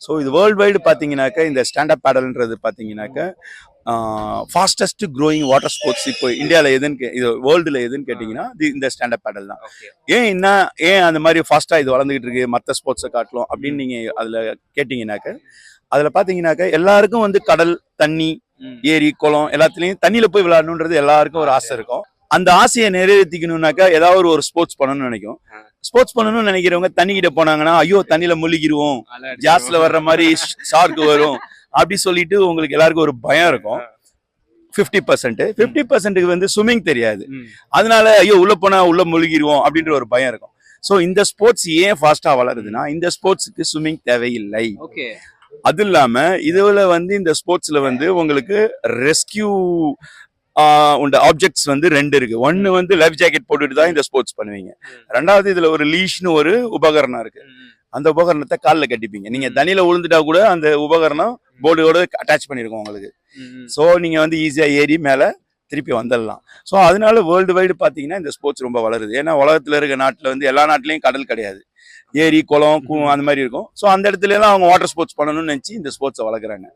So இது world wide பார்த்தீங்கன்னாக்கா இந்த ஸ்டாண்டப் பேடல்ன்றது பார்த்தீங்கன்னாக்கா ஃபாஸ்டஸ்ட் க்ரோயிங் வாட்டர் ஸ்போர்ட்ஸ் இப்போ இந்தியாவில் எதுன்னு இது வேர்ல்டில் எதுன்னு கேட்டிங்கன்னா இந்த ஸ்டாண்டப் பேடல் தான். ஏன் அந்த மாதிரி ஃபாஸ்ட்டாக இது வளர்ந்துகிட்டு இருக்கு மற்ற ஸ்போர்ட்ஸை காட்டலாம் அப்படின்னு நீங்கள் அதில் கேட்டிங்கனாக்க அதில் பார்த்தீங்கன்னாக்கா எல்லாருக்கும் வந்து கடல் தண்ணி ஏரி குளம் எல்லாத்துலேயும் தண்ணியில் போய் விளையாடணுன்றது எல்லாருக்கும் ஒரு ஆசை இருக்கும். அந்த ஆசையை நிறைவேற்றிக்கணும்னாக்கா ஏதாவது ஒரு ஸ்போர்ட்ஸ் பண்ணணும்னு நினைக்கும். ஸ்போர்ட்ஸ் பண்ணணும்னு நினைக்கிறவங்க தண்ணி கிட்ட போனாங்கன்னா ஐயோ தண்ணியில முழுகிடுவோம், ஜாஸ்ல வர்ற மாதிரி ஷார்க் வரும் அப்படி சொல்லிட்டு உங்களுக்கு எல்லாருக்கும் ஒரு பயம் இருக்கும். 50% வந்து ஸ்விம்மிங் தெரியாது, அதனால ஐயோ உள்ள போனா உள்ள முழுகிடுவோம் அப்படின்ற ஒரு பயம் இருக்கும். ஸோ இந்த ஸ்போர்ட்ஸ் ஏன் ஃபாஸ்டா வளருதுன்னா இந்த ஸ்போர்ட்ஸுக்கு ஸ்விம்மிங் தேவையில்லை. அது இல்லாம இதுல வந்து இந்த ஸ்போர்ட்ஸ்ல வந்து உங்களுக்கு ரெஸ்கியூ உண்ட ஆப்ஜெக்ட்ஸ் வந்து 2 இருக்கு. ஒன்னு வந்து லைஃப் ஜாக்கெட் போட்டுட்டு தான் இந்த ஸ்போர்ட்ஸ் பண்ணுவீங்க. ரெண்டாவது இதுல ஒரு லீஷ்னு ஒரு உபகரணம் இருக்கு. அந்த உபகரணத்தை காலில் கட்டிப்பீங்க. நீங்க தண்ணியில விழுந்துட்டா கூட அந்த உபகரணம் போர்டோட அட்டாச் பண்ணிருக்கோம் உங்களுக்கு. ஸோ நீங்க வந்து ஈஸியா ஏறி மேல திருப்பி வந்துடலாம். ஸோ அதனால வேர்ல்டு வைடு பார்த்தீங்கன்னா இந்த ஸ்போர்ட்ஸ் ரொம்ப வளருது. ஏன்னா உலகத்துல இருக்க நாட்டில் வந்து எல்லா நாட்டிலையும் கடல் கிடையாது, ஏரி குளம் அந்த மாதிரி இருக்கும். ஸோ அந்த இடத்துல எல்லாம் அவங்க வாட்டர் ஸ்போர்ட்ஸ் பண்ணணும்னு நினைச்சு இந்த ஸ்போர்ட்ஸை வளர்க்குறாங்க.